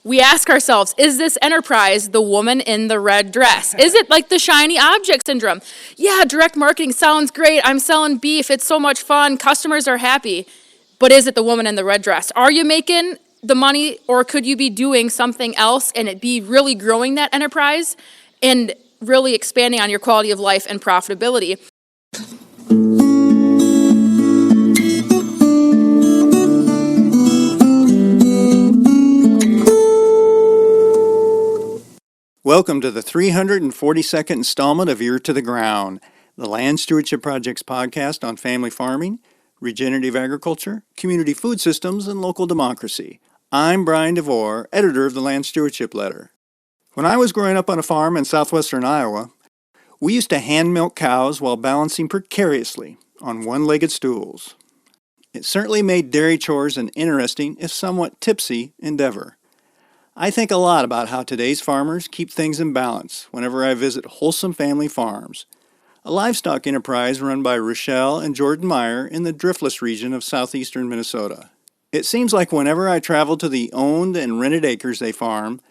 We ask ourselves, is this enterprise the woman in the red dress? Is it like the shiny object syndrome? Yeah, direct marketing sounds great. I'm selling beef. It's so much fun. Customers are happy. But is it the woman in the red dress? Are you making the money, or could you be doing something else and it be really growing that enterprise and really expanding on your quality of life and profitability? Welcome to the 342nd installment of Ear to the Ground, the Land Stewardship Project's podcast on family farming, regenerative agriculture, community food systems, and local democracy. I'm Brian DeVore, editor of the Land Stewardship Letter. When I was growing up on a farm in southwestern Iowa, we used to hand milk cows while balancing precariously on one-legged stools. It certainly made dairy chores an interesting, if somewhat tipsy, endeavor. I think a lot about how today's farmers keep things in balance whenever I visit Wholesome Family Farms, a livestock enterprise run by Rochelle and Jordan Meyer in the Driftless region of southeastern Minnesota. It seems like whenever I travel to the owned and rented acres they farm,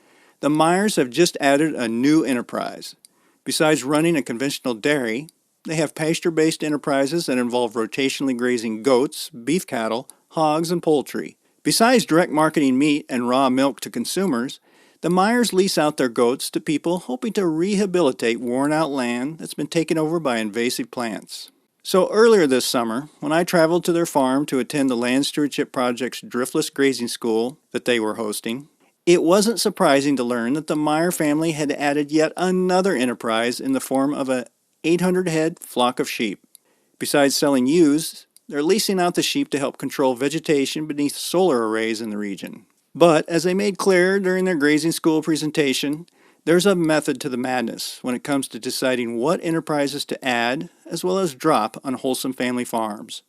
the Meyers have just added a new enterprise. Besides running a conventional dairy, they have pasture-based enterprises that involve rotationally grazing goats, beef cattle, hogs, and poultry. Besides direct marketing meat and raw milk to consumers, the Meyers lease out their goats to people hoping to rehabilitate worn-out land that's been taken over by invasive plants. So earlier this summer, when I traveled to their farm to attend the Land Stewardship Project's Driftless Grazing School that they were hosting, it wasn't surprising to learn that the Meyer family had added yet another enterprise in the form of a 800-head flock of sheep. Besides selling ewes, they're leasing out the sheep to help control vegetation beneath solar arrays in the region. But, as they made clear during their grazing school presentation, there's a method to the madness when it comes to deciding what enterprises to add as well as drop on Wholesome Family Farms.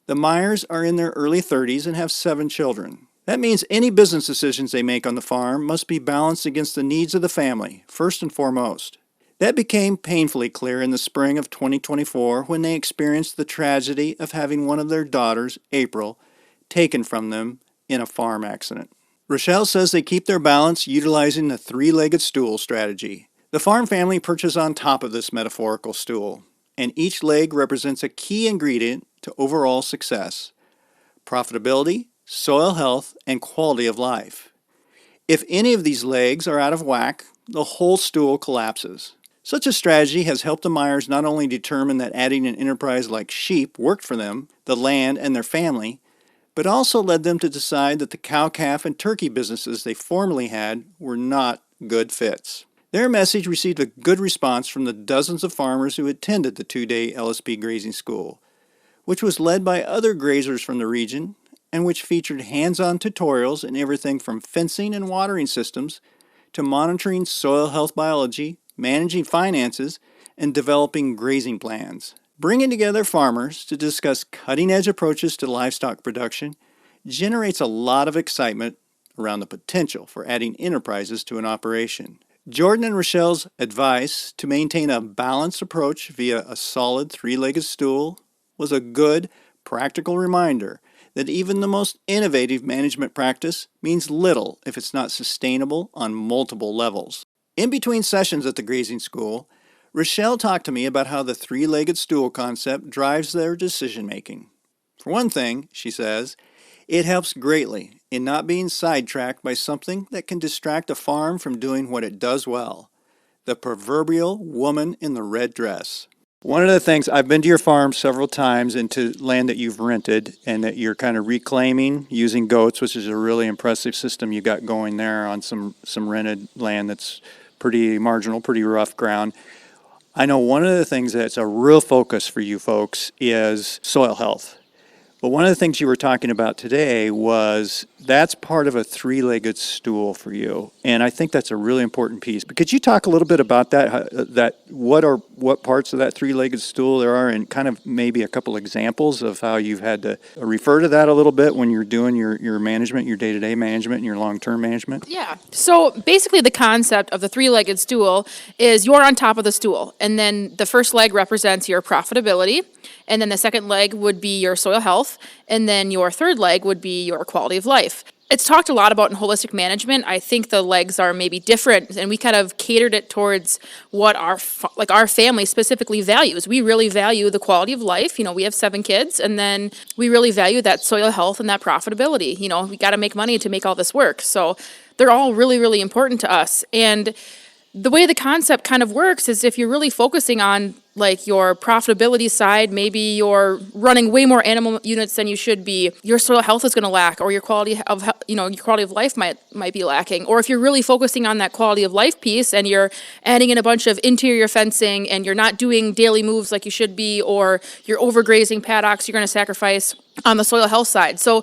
The Meyers are in their early 30s and have 7 children. That means any business decisions they make on the farm must be balanced against the needs of the family, first and foremost. That became painfully clear in the spring of 2024 when they experienced the tragedy of having one of their daughters, April, taken from them in a farm accident. Rochelle says they keep their balance utilizing the three-legged stool strategy. The farm family perches on top of this metaphorical stool, and each leg represents a key ingredient to overall success: profitability, soil health, and quality of life. If any of these legs are out of whack, the whole stool collapses. Such a strategy has helped the Meyers not only determine that adding an enterprise like sheep worked for them, the land, and their family, but also led them to decide that the cow, calf, and turkey businesses they formerly had were not good fits. Their message received a good response from the dozens of farmers who attended the 2-day LSP grazing school, which was led by other grazers from the region and which featured hands-on tutorials in everything from fencing and watering systems to monitoring soil health biology, managing finances, and developing grazing plans. Bringing together farmers to discuss cutting-edge approaches to livestock production generates a lot of excitement around the potential for adding enterprises to an operation. Jordan and Rochelle's advice to maintain a balanced approach via a solid three-legged stool was a good, practical reminder that even the most innovative management practice means little if it's not sustainable on multiple levels. In between sessions at the grazing school, Rochelle talked to me about how the three-legged stool concept drives their decision-making. For one thing, she says, it helps greatly in not being sidetracked by something that can distract a farm from doing what it does well: the proverbial woman in the red dress. One of the things, I've been to your farm several times into land that you've rented and that you're kind of reclaiming using goats, which is a really impressive system you got going there on some rented land that's pretty marginal, pretty rough ground. I know one of the things that's a real focus for you folks is soil health. But one of the things you were talking about today was that's part of a three-legged stool for you, and I think that's a really important piece. But could you talk a little bit about that? What parts of that three-legged stool there are, and kind of maybe a couple examples of how you've had to refer to that a little bit when you're doing your management, your day-to-day management, and your long-term management? Yeah. So basically the concept of the three-legged stool is you're on top of the stool, and then the first leg represents your profitability, and then the second leg would be your soil health, and then your third leg would be your quality of life. it's talked a lot about in holistic management. I think the legs are maybe different, and we kind of catered it towards what our family specifically values. We really value the quality of life. We have 7 kids, and then we really value that soil health and that profitability. We got to make money to make all this work. So they're all really, really important to us. And the way the concept kind of works is if you're really focusing on like your profitability side, maybe you're running way more animal units than you should be, your soil health is going to lack, or your quality of life might be lacking. Or if you're really focusing on that quality of life piece and you're adding in a bunch of interior fencing and you're not doing daily moves like you should be, or you're overgrazing paddocks, you're going to sacrifice on the soil health side. So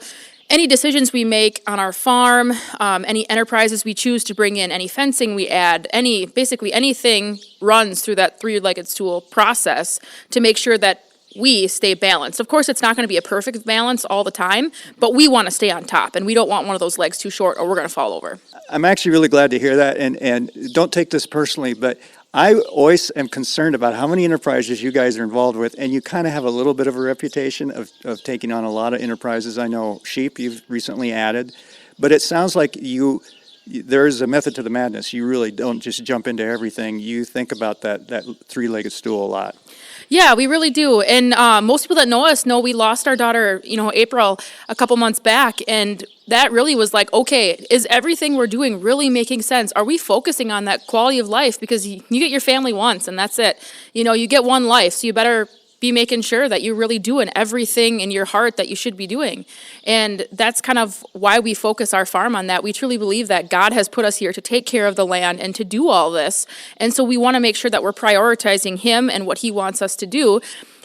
any decisions we make on our farm, any enterprises we choose to bring in, any fencing we add, basically anything runs through that 3-legged stool process to make sure that we stay balanced. Of course, it's not going to be a perfect balance all the time, but we want to stay on top, and we don't want one of those legs too short or we're going to fall over. I'm actually really glad to hear that, and don't take this personally, but I always am concerned about how many enterprises you guys are involved with, and you kind of have a little bit of a reputation of taking on a lot of enterprises. I know sheep you've recently added, but it sounds like there's a method to the madness. You really don't just jump into everything. You think about that 3-legged stool a lot. Yeah, we really do. And most people that know us know we lost our daughter, April, a couple months back. And that really was like, okay, is everything we're doing really making sense? Are we focusing on that quality of life? Because you get your family once and that's it. You get one life, so you better be making sure that you're really doing everything in your heart that you should be doing. And that's kind of why we focus our farm on that. We truly believe that God has put us here to take care of the land and to do all this. And so we want to make sure that we're prioritizing Him and what He wants us to do.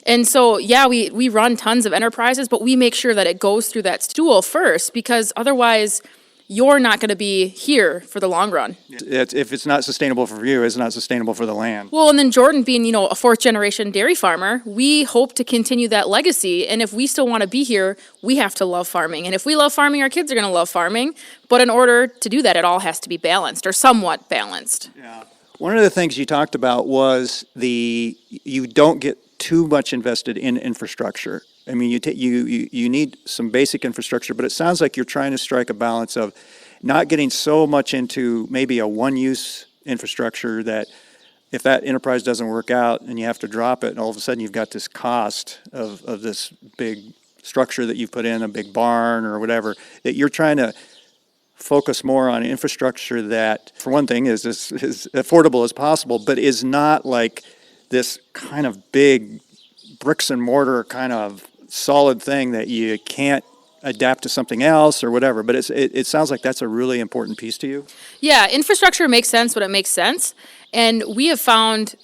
And so, yeah, we run tons of enterprises, but we make sure that it goes through that stool first, because otherwise you're not going to be here for the long run. If it's not sustainable for you, it's not sustainable for the land. Well, and then Jordan being, a 4th-generation dairy farmer, we hope to continue that legacy. And if we still want to be here, we have to love farming. And if we love farming, our kids are going to love farming. But in order to do that, it all has to be balanced or somewhat balanced. Yeah. One of the things you talked about was you don't get too much invested in infrastructure. I mean, you need some basic infrastructure, but it sounds like you're trying to strike a balance of not getting so much into maybe a one-use infrastructure that if that enterprise doesn't work out and you have to drop it, and all of a sudden you've got this cost of this big structure that you've put in, a big barn or whatever, that you're trying to focus more on infrastructure that, for one thing, is as affordable as possible, but is not like this kind of big bricks and mortar kind of solid thing that you can't adapt to something else or whatever. But it sounds like that's a really important piece to you. Yeah, infrastructure makes sense when it makes sense. And we have found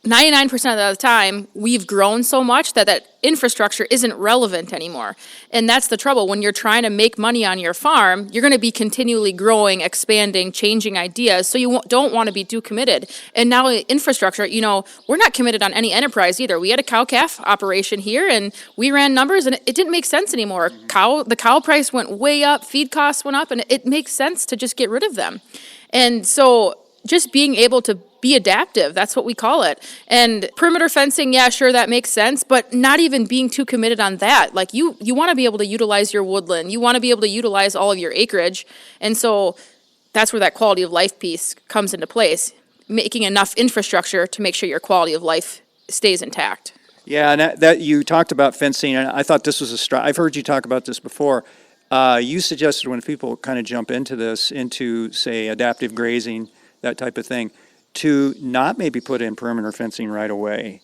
99% of the time, we've grown so much that infrastructure isn't relevant anymore. And that's the trouble. When you're trying to make money on your farm, you're going to be continually growing, expanding, changing ideas, so you don't want to be too committed. And now infrastructure, we're not committed on any enterprise either. We had a cow-calf operation here, and we ran numbers, and it didn't make sense anymore. The cow price went way up, feed costs went up, and it makes sense to just get rid of them. And so just being able to be adaptive, that's what we call it. And perimeter fencing, yeah, sure, that makes sense, but not even being too committed on that. Like you want to be able to utilize your woodland. You want to be able to utilize all of your acreage. And so that's where that quality of life piece comes into place, making enough infrastructure to make sure your quality of life stays intact. Yeah, and that you talked about fencing, and I thought this was I've heard you talk about this before. You suggested when people kind of jump into, say, adaptive grazing, that type of thing, to not maybe put in perimeter fencing right away.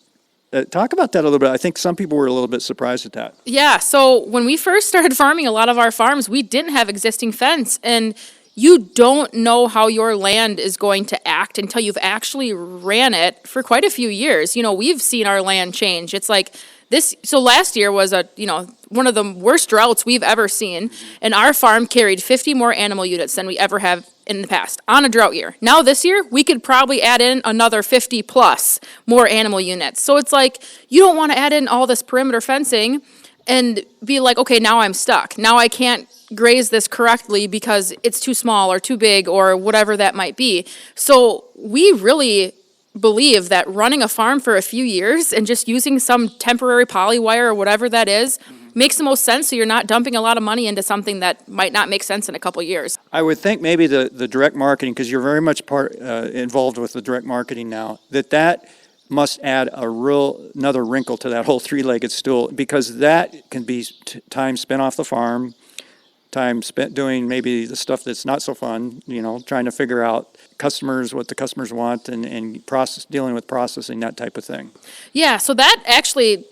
Talk about that a little bit. I think some people were a little bit surprised at that. Yeah, so when we first started farming a lot of our farms, we didn't have existing fence, and you don't know how your land is going to act until you've actually ran it for quite a few years. We've seen our land change. It's like this. So last year was one of the worst droughts we've ever seen, and our farm carried 50 more animal units than we ever have in the past on a drought year. Now this year, we could probably add in another 50 plus more animal units. So it's like, you don't want to add in all this perimeter fencing and be like, okay, now I'm stuck. Now I can't graze this correctly because it's too small or too big or whatever that might be. So we really believe that running a farm for a few years and just using some temporary poly wire or whatever that is makes the most sense, so you're not dumping a lot of money into something that might not make sense in a couple years. I would think maybe the direct marketing, because you're very much involved with the direct marketing now, that must add another wrinkle to that whole three-legged stool, because that can be time spent off the farm, time spent doing maybe the stuff that's not so fun, trying to figure out customers, what the customers want, and dealing with processing, that type of thing. Yeah, so that actually,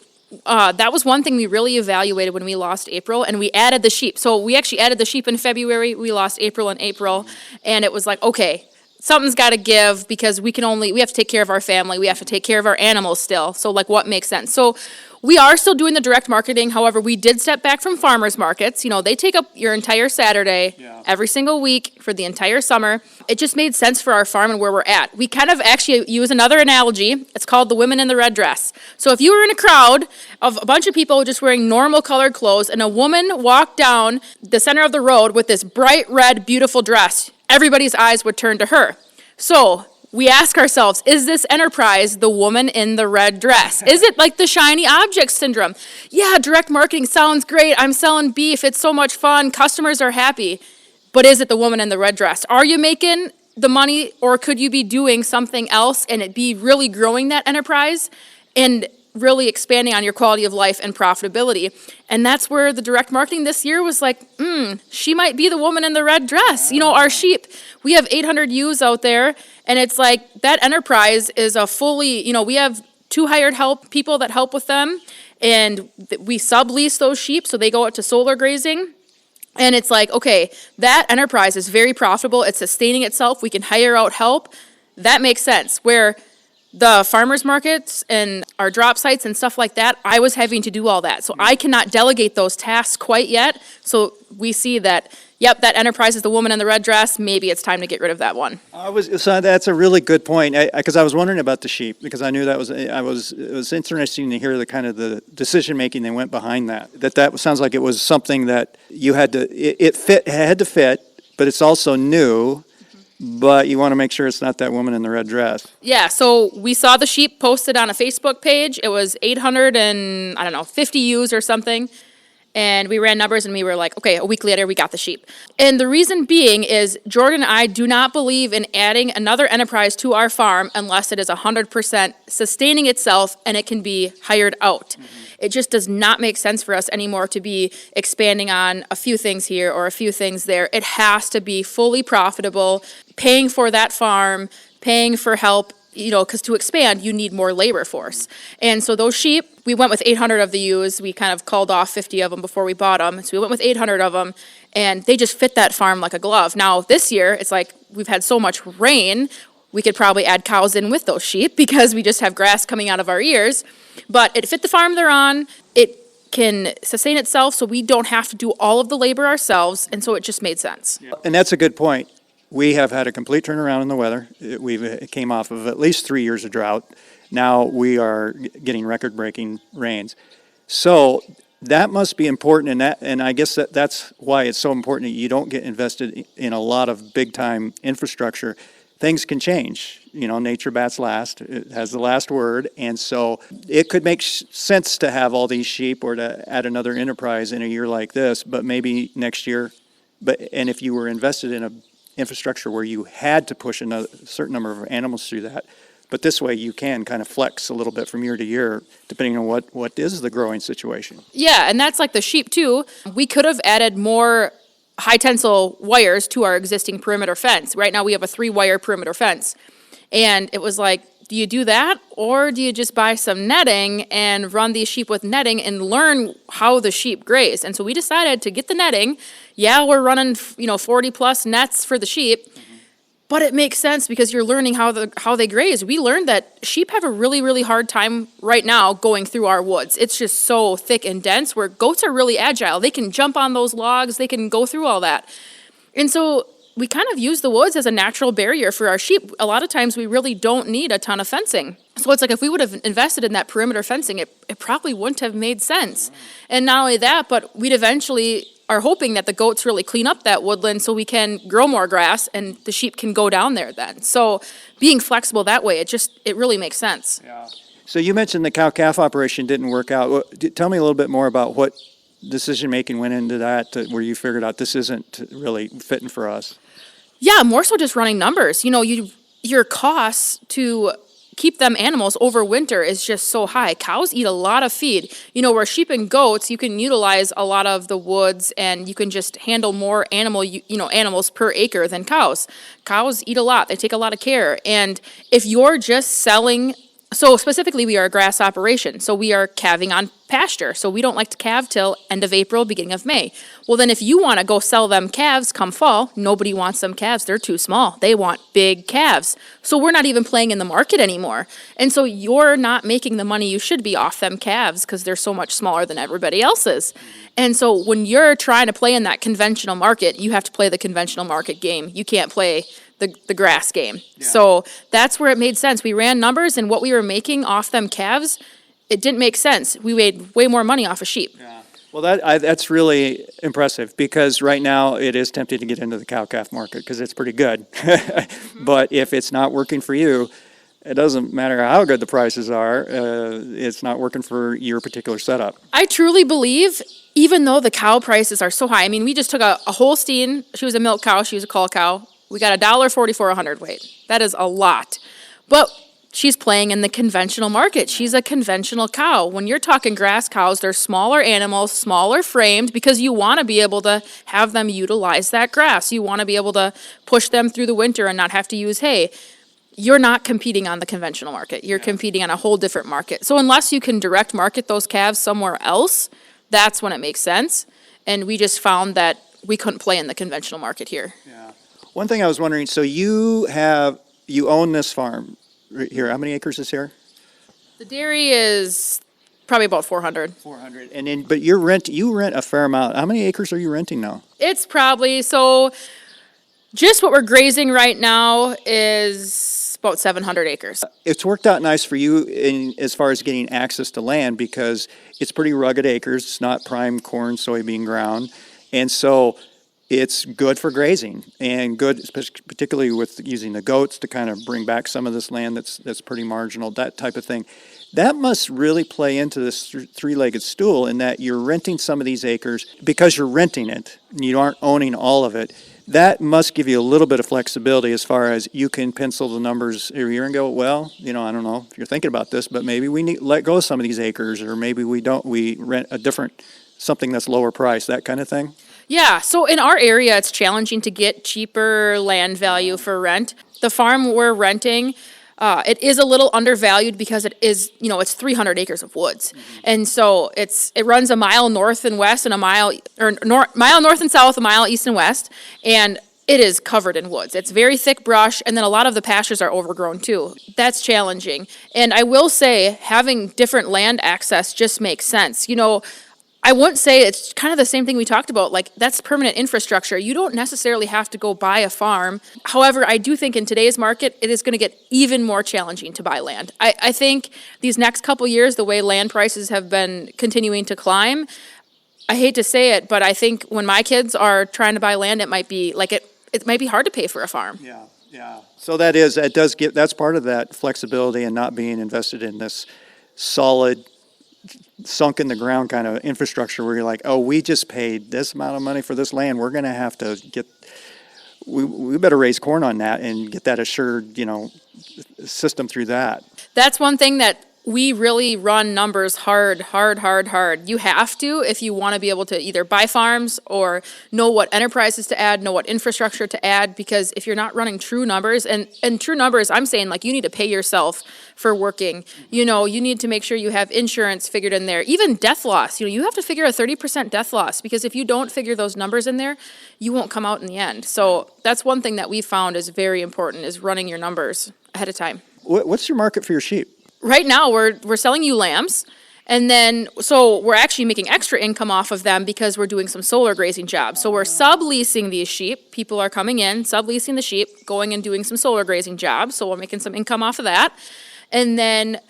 that was one thing we really evaluated when we lost April, and we added the sheep. So we actually added the sheep in February, we lost April in April, and it was like, okay, something's got to give, because we have to take care of our family, we have to take care of our animals still, so like what makes sense? So we are still doing the direct marketing, however, we did step back from farmers markets. They take up your entire Saturday, every single week for the entire summer. It just made sense for our farm and where we're at. We kind of actually use another analogy. It's called the women in the red dress. So if you were in a crowd of a bunch of people just wearing normal colored clothes, and a woman walked down the center of the road with this bright red, beautiful dress, everybody's eyes would turn to her. So we ask ourselves, is this enterprise the woman in the red dress? Is it like the shiny object syndrome? Yeah, direct marketing sounds great. I'm selling beef. It's so much fun. Customers are happy. But is it the woman in the red dress? Are you making the money, or could you be doing something else and it be really growing that enterprise and really expanding on your quality of life and profitability? And that's where the direct marketing this year was like, she might be the woman in the red dress. Our sheep, we have 800 ewes out there, and it's like that enterprise is a fully, we have 2 hired people that help with them, and we sublease those sheep, so they go out to solar grazing. And it's like, okay, that enterprise is very profitable. It's sustaining itself. We can hire out help. That makes sense. Where the farmers markets and our drop sites and stuff like that, I was having to do all that. So I cannot delegate those tasks quite yet. So we see that, yep, that enterprise is the woman in the red dress. Maybe it's time to get rid of that one. So that's a really good point, because I was wondering about the sheep, because I knew it was interesting to hear the kind of the decision making that went behind that. That sounds like it was something that you had to, it had to fit, but it's also new. But you want to make sure it's not that woman in the red dress. Yeah, so we saw the sheep posted on a Facebook page. It was 850 ewes or something. And we ran numbers and we were like, okay, a week later we got the sheep. And the reason being is Jordan and I do not believe in adding another enterprise to our farm unless it is 100% sustaining itself and it can be hired out. It just does not make sense for us anymore to be expanding on a few things here or a few things there. It has to be fully profitable, paying for that farm, paying for help, because to expand, you need more labor force. And so those sheep, we went with 800 of the ewes. We kind of called off 50 of them before we bought them. So we went with 800 of them, and they just fit that farm like a glove. Now, this year, it's like we've had so much rain, we could probably add cows in with those sheep because we just have grass coming out of our ears. But it fit the farm they're on. It can sustain itself, so we don't have to do all of the labor ourselves, and so it just made sense. And that's a good point. We have had a complete turnaround in the weather. It came off of at least 3 years of drought. Now we are getting record-breaking rains. So that must be important, and I guess that's why it's so important that you don't get invested in a lot of big-time infrastructure. Things can change. Nature bats last. It has the last word. And so it could make sense to have all these sheep or to add another enterprise in a year like this, but maybe next year. And if you were invested in an infrastructure where you had to push a certain number of animals through that, but this way you can kind of flex a little bit from year to year, depending on what is the growing situation. Yeah, and that's like the sheep too. We could have added more high tensile wires to our existing perimeter fence. Right now we have a 3-wire perimeter fence. And it was like, do you do that, or do you just buy some netting and run these sheep with netting and learn how the sheep graze? And so we decided to get the netting. Yeah, we're running 40 plus nets for the sheep, but it makes sense because you're learning how they graze. We learned that sheep have a really, really hard time right now going through our woods. It's just so thick and dense, where goats are really agile. They can jump on those logs, they can go through all that. And so we kind of use the woods as a natural barrier for our sheep. A lot of times we really don't need a ton of fencing. So it's like if we would have invested in that perimeter fencing, it probably wouldn't have made sense. And not only that, but we'd eventually are hoping that the goats really clean up that woodland so we can grow more grass and the sheep can go down there then. So being flexible that way, it really makes sense. Yeah. So you mentioned the cow-calf operation didn't work out. Tell me a little bit more about decision making went into that where you figured out this isn't really fitting for us? Yeah, more so just running numbers. Your costs to keep them animals over winter is just so high. Cows eat a lot of feed. Where sheep and goats, you can utilize a lot of the woods and you can just handle more animals per acre than cows. Cows eat a lot. They take a lot of care. And if you're just selling, so specifically we are a grass operation, so we are calving on pasture. So we don't like to calve till end of April, beginning of May. Well, then if you want to go sell them calves come fall, nobody wants them calves. They're too small. They want big calves. So we're not even playing in the market anymore. And so you're not making the money you should be off them calves because they're so much smaller than everybody else's. And so when you're trying to play in that conventional market, you have to play the conventional market game. You can't play the grass game. Yeah. So that's where it made sense. We ran numbers and what we were making off them calves, it didn't make sense. We made way more money off of sheep. Yeah. Well, that's really impressive because right now it is tempting to get into the cow-calf market because it's pretty good. But if it's not working for you, it doesn't matter how good the prices are, it's not working for your particular setup. I truly believe, even though the cow prices are so high, I mean, we just took a Holstein, she was a milk cow, she was a cull cow. We got $1.40 for a hundredweight. That is a lot. But she's playing in the conventional market. She's a conventional cow. When you're talking grass cows, they're smaller animals, smaller framed, because you want to be able to have them utilize that grass. You want to be able to push them through the winter and not have to use hay. You're not competing on the conventional market. You're competing on a whole different market. So unless you can direct market those calves somewhere else, that's when it makes sense. And we just found that we couldn't play in the conventional market here. Yeah. One thing I was wondering, so you own this farm right here. How many acres is here? The dairy is probably about 400. 400. And then, but you rent a fair amount. How many acres are you renting now? It's probably, so just what we're grazing right now is about 700 acres. It's worked out nice for you as far as getting access to land because it's pretty rugged acres. It's not prime corn, soybean ground. And so it's good for grazing and good, particularly with using the goats to kind of bring back some of this land that's pretty marginal, that type of thing. That must really play into this three-legged stool in that you're renting some of these acres because you're renting it and you aren't owning all of it. That must give you a little bit of flexibility as far as you can pencil the numbers every year and go, well, I don't know if you're thinking about this, but maybe we need let go of some of these acres, or maybe we don't. We rent something that's lower price, that kind of thing. Yeah, so in our area, it's challenging to get cheaper land value for rent. The farm we're renting, it is a little undervalued because it is, it's 300 acres of woods. Mm-hmm. And so it runs a mile north and west and mile north and south, a mile east and west, and it is covered in woods. It's very thick brush, and then a lot of the pastures are overgrown too. That's challenging. And I will say, having different land access just makes sense. I wouldn't say it's kind of the same thing we talked about, like that's permanent infrastructure. You don't necessarily have to go buy a farm. However, I do think in today's market, it is going to get even more challenging to buy land. I think these next couple years, the way land prices have been continuing to climb, I hate to say it, but I think when my kids are trying to buy land, it might be like it might be hard to pay for a farm. Yeah. So that's part of that flexibility and not being invested in this solid, sunk in the ground kind of infrastructure where you're like, oh, we just paid this amount of money for this land. We're going to have to we better raise corn on that and get that assured, system through that. That's one thing that we really run numbers hard. You have to if you want to be able to either buy farms or know what enterprises to add, know what infrastructure to add, because if you're not running true numbers, and true numbers, I'm saying like you need to pay yourself for working. You need to make sure you have insurance figured in there. Even death loss, you have to figure a 30% death loss, because if you don't figure those numbers in there, you won't come out in the end. So that's one thing that we found is very important, is running your numbers ahead of time. What's your market for your sheep? Right now, we're selling ewe lambs, and then so we're actually making extra income off of them because we're doing some solar grazing jobs. So we're subleasing these sheep. People are coming in, subleasing the sheep, going and doing some solar grazing jobs. So we're making some income off of that. And then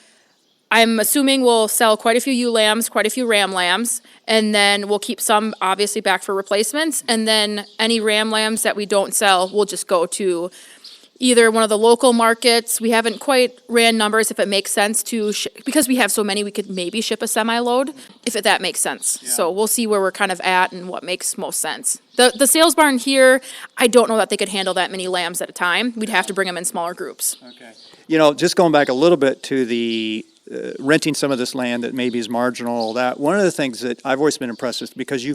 I'm assuming we'll sell quite a few ewe lambs, quite a few ram lambs, and then we'll keep some obviously back for replacements. And then any ram lambs that we don't sell, we'll just go to either one of the local markets. We haven't quite ran numbers if it makes sense to, because we have so many, we could maybe ship a semi-load, if that makes sense. So we'll see where we're kind of at and what makes most sense. The sales barn here, I don't know that they could handle that many lambs at a time. We'd have to bring them in smaller groups. Okay. You know, just going back a little bit to the renting some of this land that maybe is marginal, that one of the things that I've always been impressed with, because you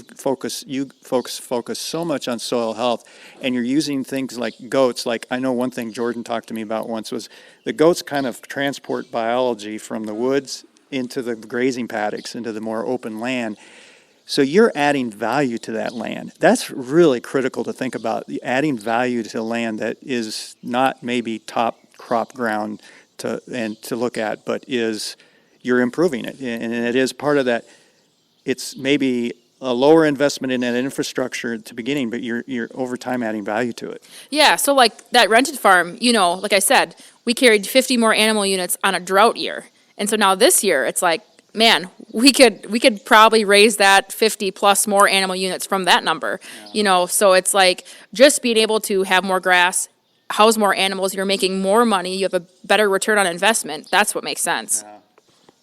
folks focus so much on soil health, and you're using things like goats. Like, I know one thing Jordan talked to me about once was the goats kind of transport biology from the woods into the grazing paddocks, into the more open land. So you're adding value to that land. That's really critical to think about, adding value to land that is not maybe top crop ground to look at, but you're improving it. And it is part of that. It's maybe a lower investment in that infrastructure at the beginning, but you're over time adding value to it. Yeah, so like that rented farm, like I said, we carried 50 more animal units on a drought year. And so now this year, it's like, man, we could probably raise that 50 plus more animal units from that number. So it's like just being able to have more grass, house more animals, you're making more money, you have a better return on investment. That's what makes sense.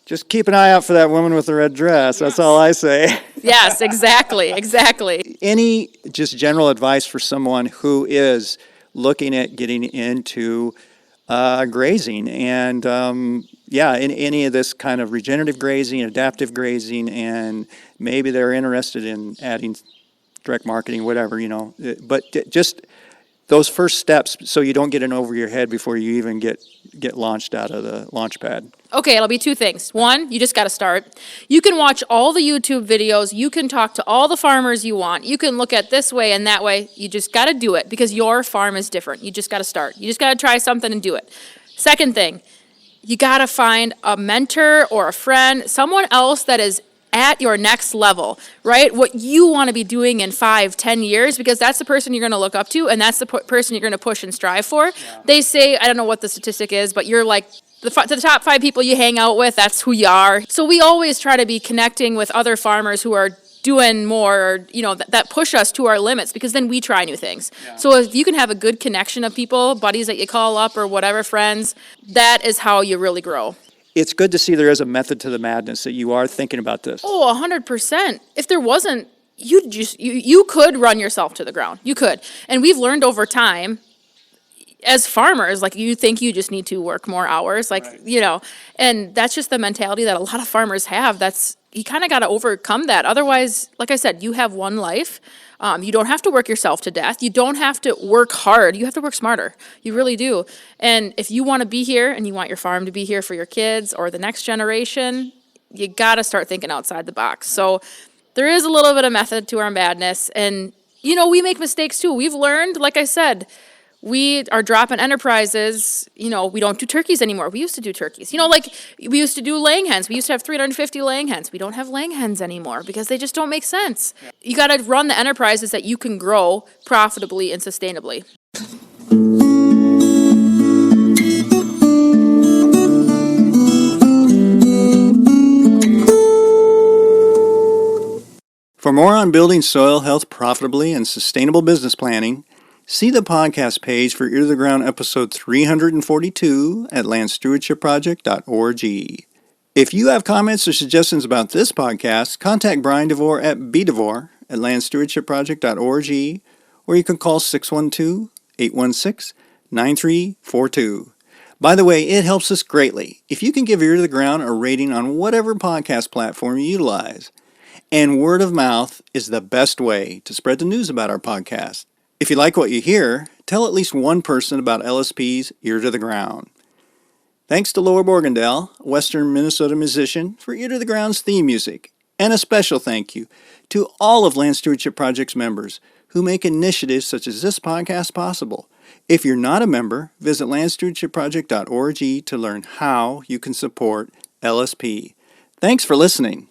Just keep an eye out for that woman with the red dress. That's all I say. Yes, exactly. Any just general advice for someone who is looking at getting into grazing and in any of this kind of regenerative grazing, adaptive grazing, and maybe they're interested in adding direct marketing, whatever, but just those first steps, so you don't get in over your head before you even get launched out of the launch pad. Okay, it'll be two things. One, you just got to start. You can watch all the YouTube videos. You can talk to all the farmers you want. You can look at this way and that way. You just got to do it because your farm is different. You just got to start. You just got to try something and do it. Second thing, you got to find a mentor or a friend, someone else that is at your next level, right? What you want to be doing in 5-10 years, because that's the person you're going to look up to, and that's the person you're going to push and strive for. Yeah. They say, I don't know what the statistic is, but you're like the top 5 people you hang out with, that's who you are. So we always try to be connecting with other farmers who are doing more, or, that push us to our limits, because then we try new things. Yeah. So if you can have a good connection of people, buddies that you call up or whatever, friends, that is how you really grow. It's good to see there is a method to the madness, that you are thinking about this. Oh, 100%. If there wasn't, you could run yourself to the ground. You could. And we've learned over time, as farmers, like, you think you just need to work more hours, like, right. And that's just the mentality that a lot of farmers have. You kind of got to overcome that. Otherwise, like I said, you have one life. You don't have to work yourself to death. You don't have to work hard. You have to work smarter. You really do. And if you want to be here and you want your farm to be here for your kids or the next generation, you got to start thinking outside the box. So there is a little bit of method to our madness. And, we make mistakes too. We've learned, like I said, we are dropping enterprises. We don't do turkeys anymore. We used to do turkeys. We used to do laying hens. We used to have 350 laying hens. We don't have laying hens anymore because they just don't make sense. You got to run the enterprises that you can grow profitably and sustainably. For more on building soil health profitably and sustainable business planning, see the podcast page for Ear to the Ground episode 342 at landstewardshipproject.org. If you have comments or suggestions about this podcast, contact Brian DeVore at bdevore@landstewardshipproject.org, or you can call 612-816-9342. By the way, it helps us greatly if you can give Ear to the Ground a rating on whatever podcast platform you utilize. And word of mouth is the best way to spread the news about our podcast. If you like what you hear, tell at least one person about LSP's Ear to the Ground. Thanks to Laura Borgendale, a Western Minnesota musician, for Ear to the Ground's theme music. And a special thank you to all of Land Stewardship Project's members who make initiatives such as this podcast possible. If you're not a member, visit landstewardshipproject.org to learn how you can support LSP. Thanks for listening.